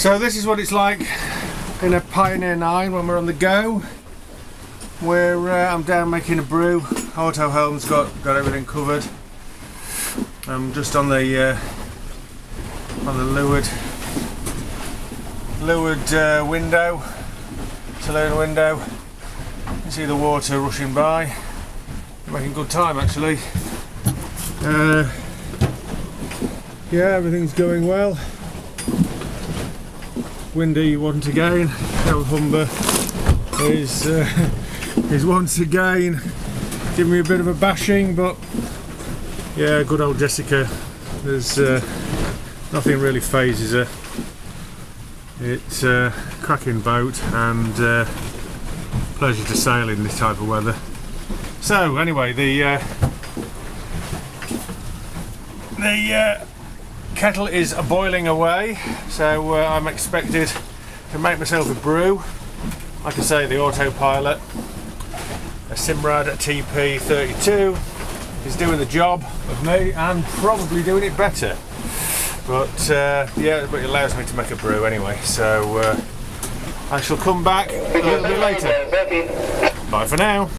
So this is what it's like in a Pioneer 9 when we're on the go. I'm down making a brew. Auto Home's got everything covered. I'm just on the leeward window, saloon window. You can see the water rushing by. I'm making good time actually. Yeah, everything's going well. Windy once again. Old Humber is once again giving me a bit of a bashing, but yeah, good old Jessica. There's nothing really phases her. It's a cracking boat and pleasure to sail in this type of weather. So anyway, the kettle is boiling away, so I'm expected to make myself a brew. Like I say, the autopilot, a Simrad TP32, is doing the job of me and probably doing it better. But yeah, but it allows me to make a brew anyway, so I shall come back a little bit later. Bye for now.